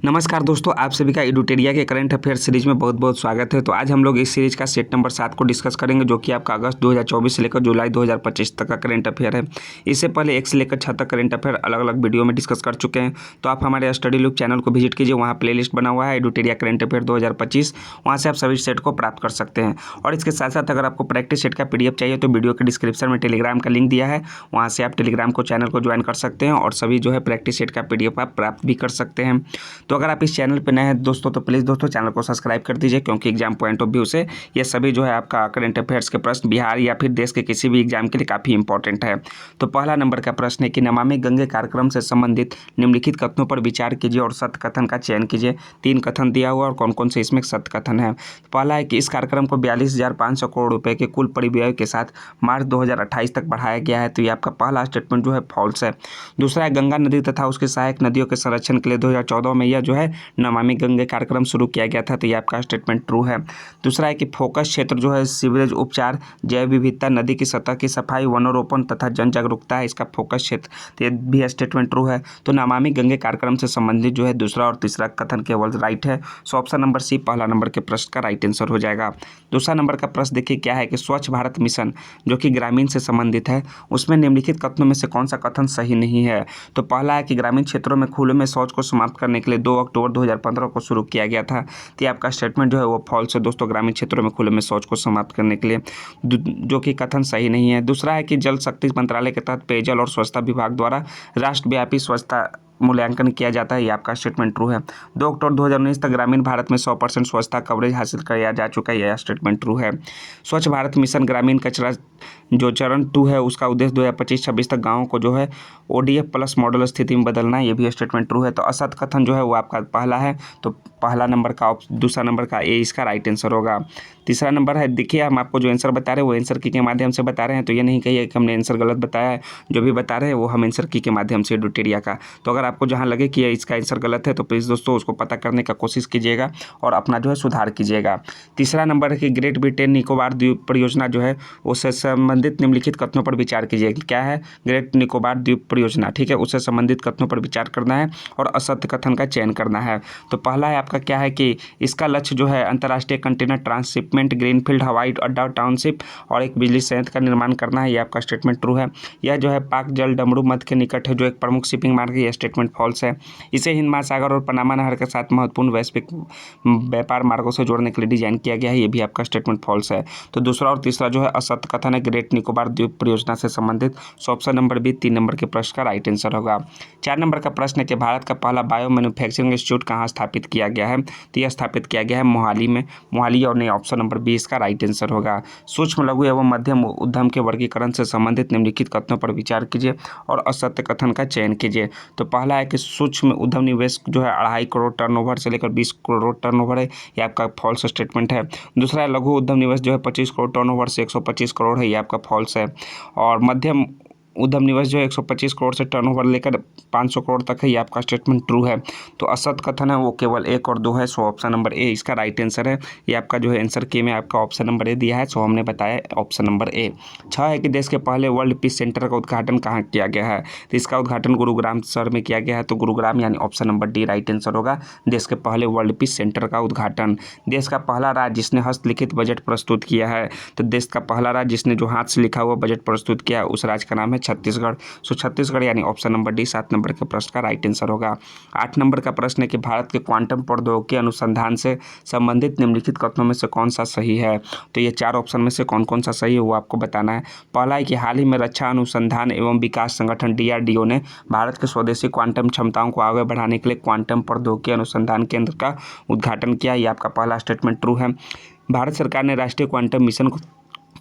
नमस्कार दोस्तों, आप सभी का एडुटेरिया के करंट अफेयर सीरीज में बहुत बहुत स्वागत है। तो आज हम लोग इस सीरीज का सेट नंबर 7 को डिस्कस करेंगे, जो कि आपका अगस्त 2024 से लेकर जुलाई 2025 तक का करंट अफेयर है। इससे पहले 1 से लेकर 6 तक करंट अफेयर अलग अलग वीडियो में डिस्कस कर चुके हैं। तो आप हमारे स्टडी लूप चैनल को विजिट कीजिए, वहाँ प्लेलिस्ट बना हुआ है एडुटेरिया करंट अफेयर 2025, वहाँ से आप सभी सेट को प्राप्त कर सकते हैं। और इसके साथ साथ अगर आपको प्रैक्टिस सेट का PDF चाहिए तो वीडियो के डिस्क्रिप्शन में टेलीग्राम का लिंक दिया है, वहाँ से आप टेलीग्राम को चैनल को ज्वाइन कर सकते हैं और सभी जो है प्रैक्टिस सेट का PDF आप प्राप्त भी कर सकते हैं। तो अगर आप इस चैनल पर नए हैं दोस्तों तो प्लीज़ दोस्तों चैनल को सब्सक्राइब कर दीजिए, क्योंकि एग्जाम पॉइंट ऑफ व्यू से ये सभी जो है आपका करंट अफेयर्स के प्रश्न बिहार या फिर देश के किसी भी एग्जाम के लिए काफ़ी इंपॉर्टेंट है। तो पहला नंबर का प्रश्न है कि नमामि गंगे कार्यक्रम से संबंधित निम्नलिखित कथनों पर विचार कीजिए और सत्य कथन का चयन कीजिए। 3 कथन दिया हुआ और कौन कौन से इसमें सत्य कथन है। पहला है कि इस कार्यक्रम को 42,500 करोड़ रुपए के कुल परिव्यय के साथ मार्च 2028 तक बढ़ाया गया है। तो ये आपका पहला स्टेटमेंट जो है फॉल्स है। दूसरा है गंगा नदी तथा उसके सहायक नदियों के संरक्षण के लिए 2014 में यह जो है नमामि गंगे कार्यक्रम शुरू किया गया था। तो ये आपका स्टेटमेंट ट्रू है। दूसरा है कि फोकस क्षेत्र जो है सीवरेज उपचार, जैव विविधता, नदी की सतह की सफाई, वनोरोपण तथा जन जागरूकता है इसका फोकस क्षेत्र। तो ये भी स्टेटमेंट ट्रू है। तो नमामि गंगे कार्यक्रम से संबंधित जो है दूसरा और तीसरा कथन केवल राइट है। सो ऑप्शन नंबर सी पहला नंबर के प्रश्न का राइट आंसर हो जाएगा। दूसरा नंबर का प्रश्न देखिए क्या है कि स्वच्छ भारत मिशन जो कि ग्रामीण से संबंधित है, उसमें निम्नलिखित कथनों में से कौन सा कथन सही नहीं है। तो पहला है कि ग्रामीण क्षेत्रों में खुले में शौच को समाप्त करने के लिए 2 अक्टूबर 2015 को शुरू किया गया था। तो ये आपका स्टेटमेंट जो है वो फॉल्स है दोस्तों। ग्रामीण क्षेत्रों में खुले में शौच को समाप्त करने के लिए जो कि कथन सही नहीं है। दूसरा है कि जल शक्ति मंत्रालय के तहत पेयजल और स्वच्छता विभाग द्वारा राष्ट्रव्यापी स्वच्छता मूल्यांकन किया जाता है। ये आपका स्टेटमेंट ट्रू है। 2 अक्टूबर 2019 तक ग्रामीण भारत में 100% स्वच्छता कवरेज हासिल किया जा चुका है। यह स्टेटमेंट ट्रू है। स्वच्छ भारत मिशन ग्रामीण कचरा जो चरण 2 है उसका उद्देश्य 2025-26 तक गाँवों को जो है ODF प्लस मॉडल स्थिति में बदलना है। ये भी स्टेटमेंट ट्रू है। तो असत कथन जो है वो आपका पहला है। तो पहला नंबर का दूसरा नंबर का ए इसका राइट आंसर होगा। तीसरा नंबर है, देखिए हम आपको जो आंसर बता रहे हैं वो आंसर की के माध्यम से बता रहे हैं। तो ये नहीं कहिए कि हमने आंसर गलत बताया है। जो भी बता रहे हैं वो हम आंसर की के माध्यम से एडुटेरिया का। तो अगर आपको जहाँ लगे कि इसका आंसर गलत है तो प्लीज़ दोस्तों उसको पता करने का कोशिश कीजिएगा और अपना जो है सुधार कीजिएगा। तीसरा नंबर है कि ग्रेट ब्रिटेन निकोबार द्वीप परियोजना जो है उससे संबंधित निम्नलिखित कथनों पर विचार कीजिए। क्या है ग्रेट निकोबार द्वीप परियोजना, ठीक है, उससे संबंधित कथनों पर विचार करना है और असत्य कथन का चयन करना है। तो पहला है आपका क्या है कि इसका लक्ष्य जो है अंतर्राष्ट्रीय कंटेनर ट्रांसशिपमेंट, ग्रीनफील्ड हवाई अड्डा टाउनशिप और एक बिजली संयंत्र का निर्माण करना है। ये आपका स्टेटमेंट ट्रू है। यह जो है पाक जल डमरू मध्य के निकट है जो एक प्रमुख शिपिंग मार्ग है। यह स्टेटमेंट फॉल्स है। इसे हिंद महासागर और पनामा नहर के साथ महत्वपूर्ण वैश्विक व्यापार मार्गों से जोड़ने के लिए डिजाइन किया गया है। ये भी आपका स्टेटमेंट फॉल्स है। तो दूसरा और तीसरा जो है असत्य कथन है ग्रेट निकोबार द्वीप परियोजना से संबंधित। So option number B 3 number के प्रश्न का राइट आंसर होगा। 4 नंबर का प्रश्न है कि भारत का पहला बायो मैन्युफैक्चरिंग इंस्टीट्यूट कहाँ स्थापित किया गया है। तो यह स्थापित किया गया है मोहाली में। मोहाली और नहीं ऑप्शन नंबर बी इसका राइट आंसर होगा। सूक्ष्म लघु एवं मध्यम उद्यम के वर्गीकरण से संबंधित निम्नलिखित कथनों पर विचार कीजिए और असत्य कथन का चयन कीजिए। तो पहला है कि सूक्ष्म उद्यम निवेश जो है 2.5 करोड़ टर्नओवर से लेकर 20 करोड़ टर्नओवर है। ये आपका फॉल्स स्टेटमेंट है। दूसरा है लघु उद्यम निवेश जो है 25 करोड़ टर्नओवर से 125 करोड़ है। ये आपका फॉल्स है। और मध्यम उद्यम निवेश जो है 125 करोड़ से टर्नओवर लेकर 500 करोड़ तक है। ये आपका स्टेटमेंट ट्रू है। तो असत कथन है वो केवल 1 और 2 है। सो ऑप्शन नंबर ए इसका राइट आंसर है। ये आपका जो है आंसर के में आपका ऑप्शन नंबर ए दिया है। सो हमने बताया ऑप्शन नंबर ए। 6 है कि देश के पहले वर्ल्ड पीस सेंटर का उद्घाटन कहाँ किया गया है। तो इसका उद्घाटन गुरुग्राम शहर में किया गया है। तो गुरुग्राम यानी option number D right answer होगा। देश के पहले वर्ल्ड पीस सेंटर का उद्घाटन। देश का पहला राज्य जिसने हस्तलिखित बजट प्रस्तुत किया है। तो देश का पहला राज्य जिसने जो हाथ से लिखा हुआ बजट प्रस्तुत किया है उस राज्य का नाम है छत्तीसगढ़। सो छत्तीसगढ़ यानी ऑप्शन नंबर डी 7 नंबर के प्रश्न का राइट आंसर होगा। 8 नंबर का प्रश्न है कि भारत के क्वांटम प्रौद्योगिकी अनुसंधान से संबंधित निम्नलिखित कथनों में से कौन सा सही है। तो ये 4 ऑप्शन में से कौन कौन सा सही है वो आपको बताना है। पहला है कि हाल ही में रक्षा अनुसंधान एवं विकास संगठन DRDO ने भारत के स्वदेशी क्वांटम क्षमताओं को आगे बढ़ाने के लिए क्वांटम प्रौद्योगिकी अनुसंधान केंद्र का उद्घाटन किया। ये आपका पहला स्टेटमेंट ट्रू है। भारत सरकार ने राष्ट्रीय क्वांटम मिशन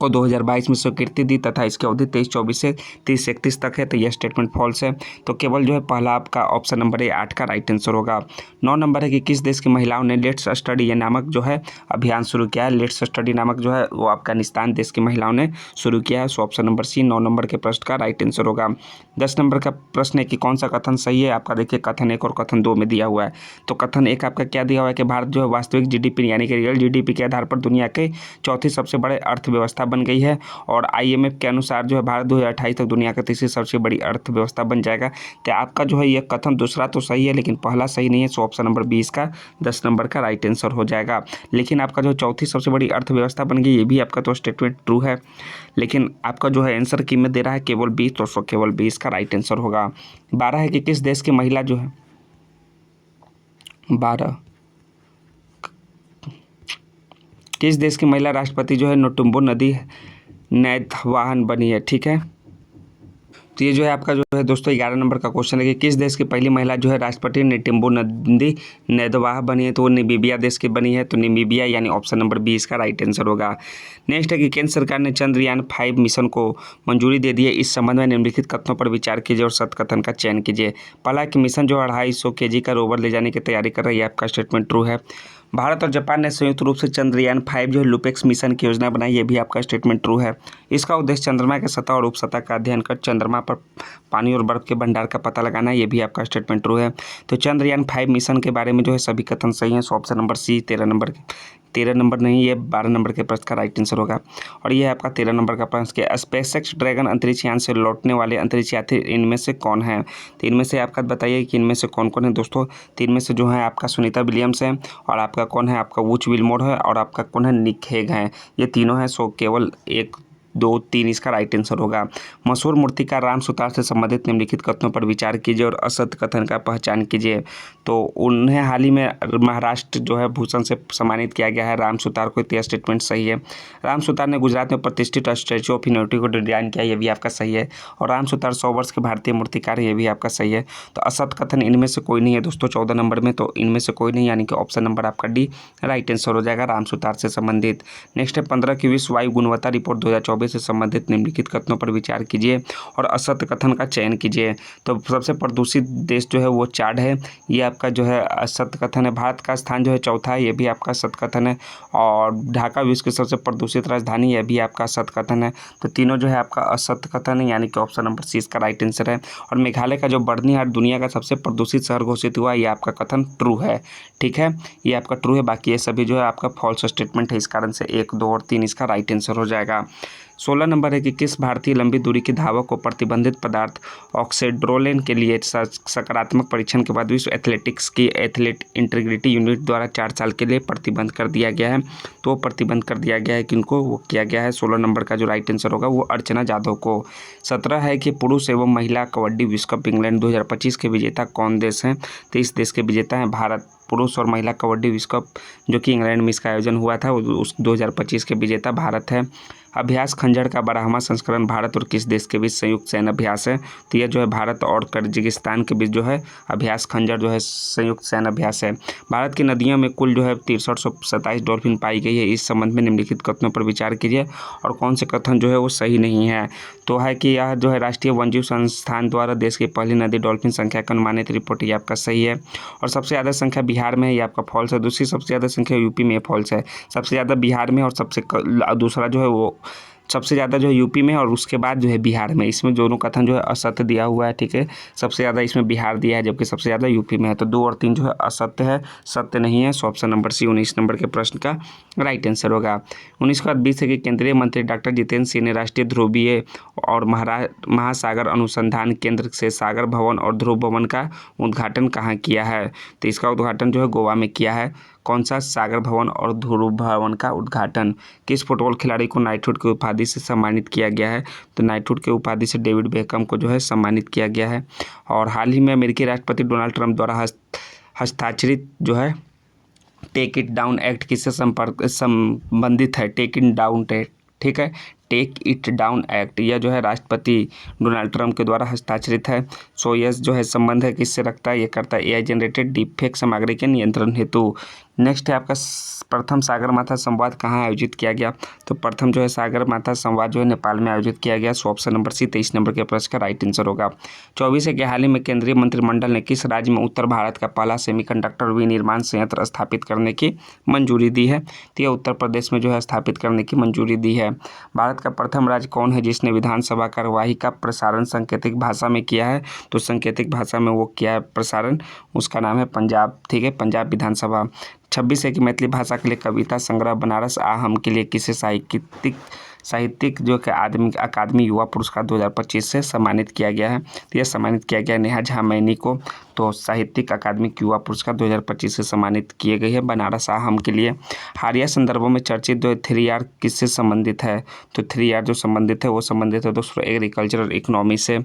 को 2022 में स्वीकृति दी तथा इसकी अवधि 23-24 से 30-31 तक है। तो यह स्टेटमेंट फॉल्स है। तो केवल जो है पहला आपका ऑप्शन नंबर ए 8 का राइट आंसर होगा। 9 नंबर है कि किस देश की महिलाओं ने लेट्स स्टडी ये नामक जो है अभियान शुरू किया है। लेट्स स्टडी नामक जो है वो अफगानिस्तान देश की महिलाओं ने शुरू किया है। So option number C 9 number के प्रश्न का राइट आंसर होगा। 10 नंबर का प्रश्न है कि कौन सा कथन सही है। आपका देखिए कथन 1 और कथन 2 में दिया हुआ है। तो कथन 1 आपका क्या दिया हुआ है कि भारत जो है वास्तविक GDP यानी कि रियल GDP के आधार पर दुनिया के चौथी सबसे बड़े अर्थव्यवस्था अर्थव्यवस्था बन गई है। और IMF के अनुसार जो है भारत 2028 तक दुनिया का तीसरी सबसे बड़ी अर्थव्यवस्था बन जाएगा। तो आपका जो है ये कथन दूसरा तो सही है, लेकिन पहला सही नहीं है। सो ऑप्शन नंबर 20 का 10 नंबर का राइट आंसर हो जाएगा। लेकिन आपका जो चौथी सबसे बड़ी अर्थव्यवस्था बन गई, ये भी आपका तो स्टेटमेंट ट्रू है, लेकिन आपका जो है आंसर कीमत दे रहा है केवल 20, तो केवल 20 का राइट आंसर होगा। 12 है कि किस देश की महिला जो है 12 किस देश की महिला राष्ट्रपति जो है नोटुम्बो नदी नैथवाहन बनी है। ठीक है, तो ये जो है आपका जो है दोस्तों 11 नंबर का क्वेश्चन है कि किस देश की पहली महिला जो है राष्ट्रपति नेटिम्बो नदी नैदवाह बनी है। तो वो नामीबिया देश की बनी है, तो नामीबिया यानी ऑप्शन नंबर 20 का राइट आंसर होगा। नेक्स्ट है कि केंद्र सरकार ने चंद्रयान 5 मिशन को मंजूरी दे दी है। इस संबंध में निम्नलिखित कथनों पर विचार कीजिए और सत्य कथन का चयन कीजिए। पहला कि मिशन जो 250 kg का रोवर ले जाने की तैयारी कर रही है, आपका स्टेटमेंट ट्रू है। भारत और जापान ने संयुक्त रूप से चंद्रयान 5 जो है लुपेक्स मिशन की योजना बनाई, ये भी आपका स्टेटमेंट ट्रू है। इसका उद्देश्य चंद्रमा के सतह और उपसतह का अध्ययन कर चंद्रमा पर पानी और बर्फ के भंडार का पता लगाना, ये भी आपका स्टेटमेंट ट्रू है। तो चंद्रयान 5 मिशन के बारे में जो है सभी कथन सही हैं। So option number C 13 number नहीं, ये 12 नंबर के प्रश्न का राइट आंसर होगा। और ये है आपका 13 नंबर का प्रश्न के स्पेसएक्स ड्रैगन अंतरिक्ष यान से लौटने वाले अंतरिक्ष यात्री इनमें से कौन है। तो इनमें से आपका बताइए कि इनमें से कौन कौन है दोस्तों। तो इनमें से जो है आपका सुनीता विलियम्स है, और आपका कौन है, आपका वुच विलमोर है, और आपका कौन है, निक हेग है। ये तीनों हैं। सो केवल 1, 2, 3 इसका राइट आंसर होगा। मशहूर मूर्तिकार राम सुतार से संबंधित निम्नलिखित कथनों पर विचार कीजिए और असत्य कथन का पहचान कीजिए। तो उन्हें हाल ही में महाराष्ट्र जो है भूषण से सम्मानित किया गया है राम सुतार को। यह स्टेटमेंट सही है। राम सुतार ने गुजरात में प्रतिष्ठित स्टैच्यू ऑफ यूनिटी को डिजाइन किया, ये भी आपका सही है। और राम सुतार 100 वर्ष के भारतीय मूर्तिकार, ये भी आपका सही है। तो असत्य कथन इनमें से कोई नहीं है दोस्तों 14 नंबर में, तो इनमें से कोई नहीं, यानी कि ऑप्शन नंबर आपका डी राइट आंसर हो जाएगा राम सुतार से संबंधित। नेक्स्ट है 15 की विश्व वायु गुणवत्ता रिपोर्ट 2024 से संबंधित निम्नलिखित कथनों पर विचार कीजिए और असत्य कथन का चयन कीजिए। तो सबसे प्रदूषित देश जो है वो चाड है, ये आपका जो है असत्य कथन है। भारत का स्थान जो है चौथा है, ये भी आपका सत्य कथन है। और ढाका विश्व की सबसे प्रदूषित राजधानी, यह भी आपका सत्य कथन है। तो तीनों जो है आपका असत्य कथन है, यानी कि ऑप्शन नंबर सी इसका राइट आंसर है। और मेघालय का जो बर्निहाट दुनिया का सबसे प्रदूषित शहर घोषित हुआ, ये आपका कथन ट्रू है। ठीक है, ये आपका ट्रू है, बाकी ये सभी जो है आपका फॉल्स स्टेटमेंट है। इस कारण से 1, 2 और 3 इसका राइट आंसर हो जाएगा। 16 नंबर है कि किस भारतीय लंबी दूरी की धावक को प्रतिबंधित पदार्थ ऑक्सीड्रोलिन के लिए सकारात्मक परीक्षण के बाद विश्व एथलेटिक्स की एथलेट इंटीग्रिटी यूनिट द्वारा 4 साल के लिए प्रतिबंध कर दिया गया है। तो प्रतिबंध कर दिया गया है किनको, वो किया गया है 16 नंबर का जो राइट आंसर होगा वो अर्चना जाधव को। 17 है कि पुरुष एवं महिला कबड्डी विश्व कप इंग्लैंड 2025 के विजेता कौन देश हैं। तो इस देश के विजेता हैं भारत। पुरुष और महिला कबड्डी विश्व कप जो कि इंग्लैंड में इसका आयोजन हुआ था, उस 2025 के विजेता भारत है। अभ्यास खंजर का 12वां संस्करण भारत और किस देश के बीच संयुक्त सैन्य अभ्यास है। तो यह जो है भारत और किर्गिस्तान के बीच जो है अभ्यास खंजर जो है संयुक्त सैन्य अभ्यास है। भारत की नदियों में कुल जो है 6327 डॉल्फिन पाई गई है। इस संबंध में निम्नलिखित कथनों पर विचार कीजिए और कौन से कथन जो है वो सही नहीं है। तो है कि यह जो है राष्ट्रीय वन्यजीव संस्थान द्वारा देश की पहली नदी डॉल्फिन संख्या का अनुमानित रिपोर्ट, ये आपका सही है। और सबसे ज़्यादा संख्या बिहार में है, ये आपका फॉल्स है। दूसरी सबसे ज़्यादा संख्या यूपी में फॉल्स है। सबसे ज़्यादा बिहार में और दूसरा जो है वो सबसे ज़्यादा जो है यूपी में और उसके बाद जो है बिहार में। इसमें दोनों कथन जो है असत्य दिया हुआ है। ठीक है, सबसे ज़्यादा इसमें बिहार दिया है जबकि सबसे ज़्यादा यूपी में है। तो 2 और 3 जो है असत्य है, सत्य नहीं है। So option number C 19 number के प्रश्न का राइट आंसर होगा। 19 के बाद 20 है कि केंद्रीय मंत्री डॉक्टर जितेंद्र सिंह ने राष्ट्रीय ध्रुवीय और महासागर अनुसंधान केंद्र से सागर भवन और ध्रुव भवन का उद्घाटन कहाँ किया है। तो इसका उद्घाटन जो है गोवा में किया है। कौन सा सागर भवन और ध्रुव भवन का उद्घाटन। किस फुटबॉल खिलाड़ी को नाइटहुड की उपाधि से सम्मानित किया गया है। तो नाइटहुड के उपाधि से डेविड बेकहम को जो है सम्मानित किया गया है। और हाल ही में अमेरिकी राष्ट्रपति डोनाल्ड ट्रंप द्वारा हस्ताक्षरित जो है टेक इट डाउन एक्ट किससे संबंधित है। टेक इट डाउन एक्ट, ठीक है, टेक इट डाउन एक्ट, यह जो है राष्ट्रपति डोनाल्ड ट्रंप के द्वारा हस्ताक्षरित है। सो यह जो है संबंध है किससे रखता है, ये करता है AI जनरेटेड डीपफेक सामग्री के नियंत्रण हेतु। नेक्स्ट है आपका प्रथम सागरमाथा संवाद कहाँ आयोजित किया गया। तो प्रथम जो है सागरमाथा संवाद जो है नेपाल में आयोजित किया गया। So option number C 23 number के प्रश्न का राइट आंसर होगा। 24 है कि हाल ही में केंद्रीय मंत्रिमंडल ने किस राज्य में उत्तर भारत का पहला सेमीकंडक्टर विनिर्माण संयंत्र स्थापित करने की मंजूरी दी है। तो यह उत्तर प्रदेश में जो है स्थापित करने की मंजूरी दी है। भारत का प्रथम राज्य कौन है जिसने विधानसभा कार्यवाही का प्रसारण सांकेतिक भाषा में किया है। तो सांकेतिक भाषा में वो किया है प्रसारण, उसका नाम है पंजाब। ठीक है, पंजाब विधानसभा। 26 है कि मैथिली भाषा के लिए कविता संग्रह बनारस आ हम के लिए किसे साहित्यिक साहित्यिक जो कि अकादमी युवा पुरस्कार 2025 से सम्मानित किया गया है। तो यह सम्मानित किया गया नेहा झा मैनी को। तो साहित्यिक अकादमिक युवा पुरस्कार 2025 से सम्मानित किए गए हैं बनारस हम के लिए। हालिया संदर्भों में चर्चित जो 3R किससे संबंधित है, तो 3R जो संबंधित है वो संबंधित है दोस्तों एग्रीकल्चरल इकोनॉमी से।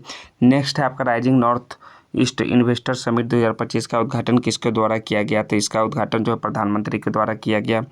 नेक्स्ट है आपका rising north east investor summit 2025 का उद्घाटन किसके द्वारा किया गया, तो इसका उद्घाटन जो है प्रधानमंत्री के द्वारा किया गया।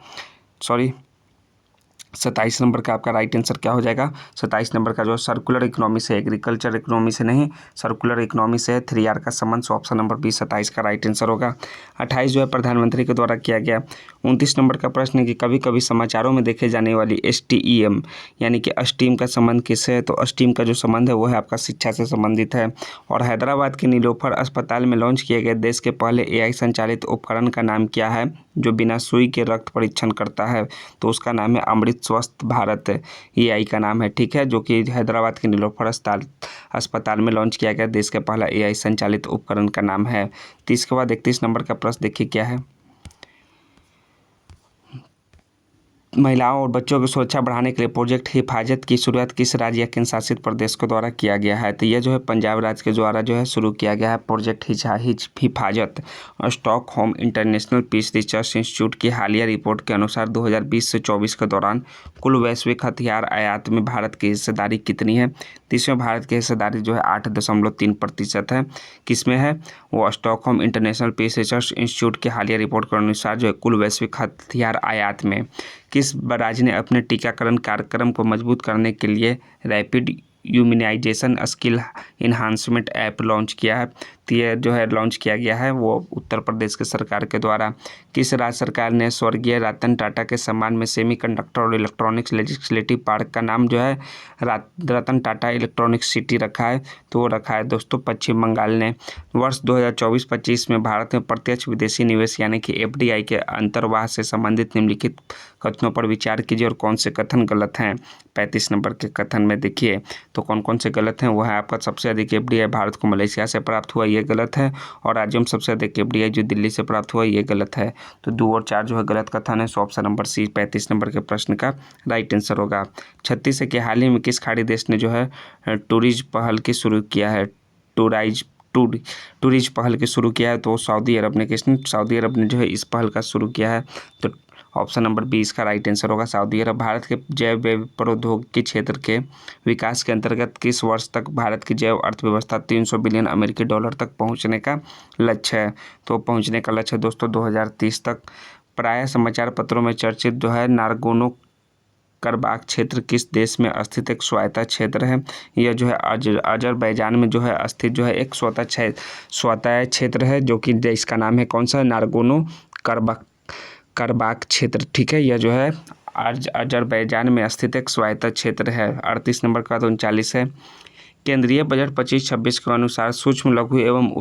27 नंबर का आपका राइट आंसर क्या हो जाएगा, 27 नंबर का जो सर्कुलर इकोनॉमी से, एग्रीकल्चर इकोनॉमी से नहीं, सर्कुलर इकोनॉमी से 3R का संबंध। सो ऑप्शन नंबर बी 27 का राइट आंसर होगा। 28 जो है प्रधानमंत्री के द्वारा किया गया। 29 नंबर का प्रश्न है कि कभी कभी समाचारों में देखे जाने वाली STEM यानी कि अस्टीम का संबंध किससे है, तो अस्टीम का जो संबंध है वो है आपका शिक्षा से संबंधित है। और हैदराबाद के नीलोफर अस्पताल में लॉन्च किए गए देश के पहले AI संचालित उपकरण का नाम क्या है जो बिना सुई के रक्त परीक्षण करता है, तो उसका नाम है अमृत स्वस्थ भारत AI का नाम है, ठीक है, जो कि हैदराबाद के नीलोफर अस्पताल में लॉन्च किया गया देश का पहला AI संचालित उपकरण का नाम है। 30 के बाद 31 नंबर का प्रश्न देखिए क्या है। महिलाओं और बच्चों की सुरक्षा बढ़ाने के लिए प्रोजेक्ट हिफाजत की शुरुआत किस राज्य या केंद्र शासित प्रदेश के द्वारा किया गया है, तो यह जो है पंजाब राज्य के द्वारा जो है शुरू किया गया है project Hifazat. Stockholm International Peace Research Institute की हालिया रिपोर्ट के अनुसार 2020 से 24 के दौरान कुल वैश्विक हथियार आयात में भारत की हिस्सेदारी कितनी है, तो इसमें भारत की हिस्सेदारी जो है 8.3% है। किसमें है, वो Stockholm International Peace Research Institute की हालिया रिपोर्ट के अनुसार जो है कुल वैश्विक हथियार आयात में। किस राज्य ने अपने टीकाकरण कार्यक्रम को मजबूत करने के लिए rapid immunization skill enhancement app launch किया है, तो यह जो है लॉन्च किया गया है वो उत्तर प्रदेश के सरकार के द्वारा। किस राज्य सरकार ने स्वर्गीय रतन टाटा के सम्मान में सेमीकंडक्टर और इलेक्ट्रॉनिक्स लेजिस्लेटिव पार्क का नाम जो है रतन टाटा इलेक्ट्रॉनिक्स सिटी रखा है, तो वो रखा है दोस्तों पश्चिम बंगाल ने। वर्ष 2024-25 में भारत में प्रत्यक्ष विदेशी निवेश यानी कि FDI के अंतर्वाह से संबंधित निम्नलिखित कथनों पर विचार कीजिए और कौन से कथन गलत हैं। 35 नंबर के कथन में देखिए तो कौन कौन से गलत हैं, वो है आपका सबसे अधिक FDI भारत को मलेशिया से प्राप्त हुआ, ये गलत है, और राज्यों में सबसे अधिक FDI जो दिल्ली से प्राप्त हुआ, ये गलत है। तो 2 और 4 जो है गलत कथन है। So option number C 35 number के प्रश्न का राइट आंसर होगा। 36 है कि हाल ही में किस खाड़ी देश ने जो है टूरिज्म पहल की शुरू किया है, टूरिज्म पहल की शुरू किया है, तो सऊदी अरब ने, किसने, सऊदी अरब ने जो है इस पहल का शुरू किया है। तो ऑप्शन नंबर 20 का राइट आंसर होगा सऊदी अरब। भारत के जैव प्रौद्योगिकी क्षेत्र के विकास के अंतर्गत किस वर्ष तक भारत की जैव अर्थव्यवस्था 300 बिलियन अमेरिकी डॉलर तक पहुंचने का लक्ष्य है, तो पहुंचने का लक्ष्य है दोस्तों 2030 तक। प्रायः समाचार पत्रों में चर्चित जो है नागोर्नो कराबाख क्षेत्र किस देश में स्थित एक स्वायत्त क्षेत्र है, यह जो है अजरबैजान में जो है स्थित जो है एक स्वायत्त क्षेत्र है, जो कि इसका नाम है कौन सा, नागोर्नो कराबाख क्षेत्र, ठीक है, यह जो है अजरबैजान में स्थित एक स्वायत्त क्षेत्र है। 38 नंबर का 39 है। केंद्रीय बजट 25-26 के अनुसार सूक्ष्म लघु एवं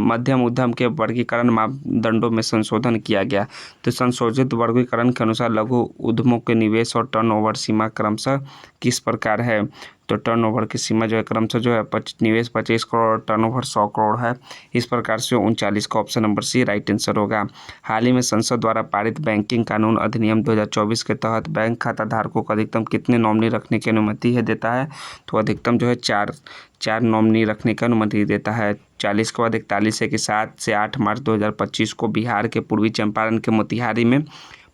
मध्यम उद्यम के वर्गीकरण मापदंडों में संशोधन किया गया, तो संशोधित वर्गीकरण के अनुसार लघु उद्यमों के निवेश और टर्नओवर सीमा क्रमशः किस प्रकार है, तो टर्नओवर की सीमा जो है क्रमशः जो है निवेश 25 करोड़ और टर्नओवर 100 करोड़ है, इस प्रकार से 39 का option number C right answer होगा। हाल ही में संसद द्वारा पारित बैंकिंग कानून अधिनियम 2024 के तहत बैंक खाता धारकों को अधिकतम कितने नॉमिनी रखने की अनुमति है देता है, तो अधिकतम जो है चार नॉमिनी रखने की अनुमति देता है। 40 के बाद 41 है कि 7 से 8 मार्च 2025 को बिहार के पूर्वी चंपारण के मोतिहारी में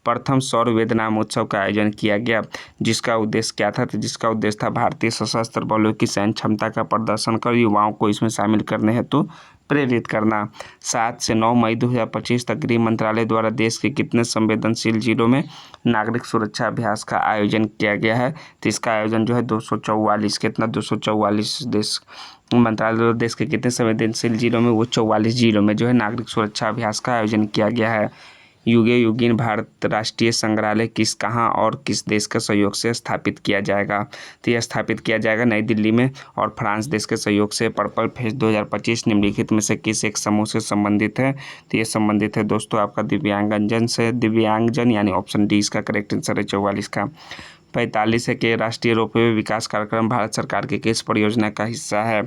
प्रथम सौर वेदनाम उत्सव का आयोजन किया गया, जिसका उद्देश्य क्या था, तो जिसका उद्देश्य था भारतीय सशस्त्र बलों की सैन्य क्षमता का प्रदर्शन कर युवाओं को इसमें शामिल करने हेतु प्रेरित करना। 7 से 9 मई 2025 तक गृह मंत्रालय द्वारा देश के कितने संवेदनशील जिलों में नागरिक सुरक्षा अभ्यास का आयोजन किया गया है, तो इसका आयोजन जो है 244 कितना 244 देश मंत्रालय देश के कितने संवेदनशील जिलों में, वो 44 जिलों में जो है नागरिक सुरक्षा अभ्यास का आयोजन किया गया है। युगे युगीन भारत राष्ट्रीय संग्रहालय कहाँ और किस देश के सहयोग से स्थापित किया जाएगा, तो यह स्थापित किया जाएगा नई दिल्ली में और फ्रांस देश के सहयोग से। पर्पल फेस्ट 2025 निम्नलिखित में से किस एक समूह से संबंधित है, तो ये संबंधित है दोस्तों आपका दिव्यांगजन से, दिव्यांगजन यानी ऑप्शन डी इसका करेक्ट आंसर है 44 का। 45 है कि राष्ट्रीय रोपवे विकास कार्यक्रम भारत सरकार के किस परियोजना का हिस्सा है?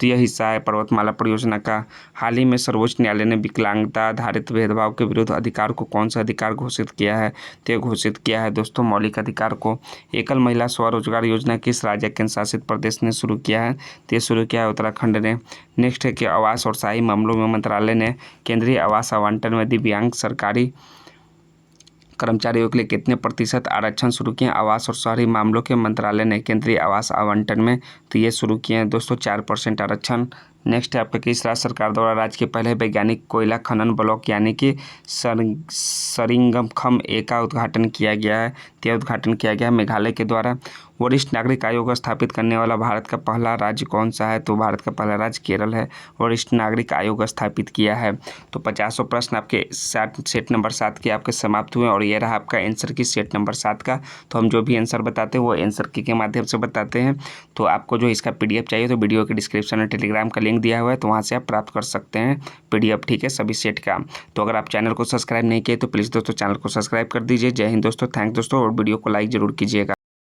तो यह हिस्सा है पर्वतमाला परियोजना का। हाल ही में सर्वोच्च न्यायालय ने विकलांगता आधारित भेदभाव के विरुद्ध अधिकार को कौन सा अधिकार घोषित किया है? तो ये घोषित किया है दोस्तों मौलिक अधिकार को। एकल महिला स्वरोजगार योजना किस राज्य केंद्र शासित प्रदेश ने शुरू किया है? तो ये शुरू किया है उत्तराखंड ने। नेक्स्ट है कि आवास और शहरी मामलों में मंत्रालय ने केंद्रीय आवास आवंटन में दिव्यांग सरकारी कर्मचारियों के लिए कितने प्रतिशत आरक्षण शुरू किए? आवास और शहरी मामलों के मंत्रालय ने केंद्रीय आवास आवंटन में तो ये शुरू किए हैं दोस्तों 4% आरक्षण। नेक्स्ट है आपका किस राज्य सरकार द्वारा राज्य के पहले वैज्ञानिक कोयला खनन ब्लॉक यानी कि सरिंगखम ए का उद्घाटन किया गया है? तो उद्घाटन किया गया है मेघालय के द्वारा। वरिष्ठ नागरिक आयोग स्थापित करने वाला भारत का पहला राज्य कौन सा है? तो भारत का पहला राज्य केरल है। वरिष्ठ नागरिक आयोग स्थापित किया है। तो 50 प्रश्न आपके सेट नंबर 7 के आपके समाप्त हुए और ये रहा आपका आंसर की सेट नंबर 7 का। तो हम जो भी आंसर बताते हैं वो आंसर की के माध्यम से बताते हैं। तो आपको जो इसका PDF चाहिए तो वीडियो के डिस्क्रिप्शन में टेलीग्राम का लिंक दिया हुआ है, तो वहाँ से आप प्राप्त कर सकते हैं PDF, ठीक है, सभी सेट का। तो अगर आप चैनल को सब्सक्राइब नहीं किए तो प्लीज़ दोस्तों चैनल को सब्सक्राइब कर दीजिए। जय हिंद दोस्तों, थैंक्स दोस्तों, और वीडियो को लाइक ज़रूर कीजिएगा।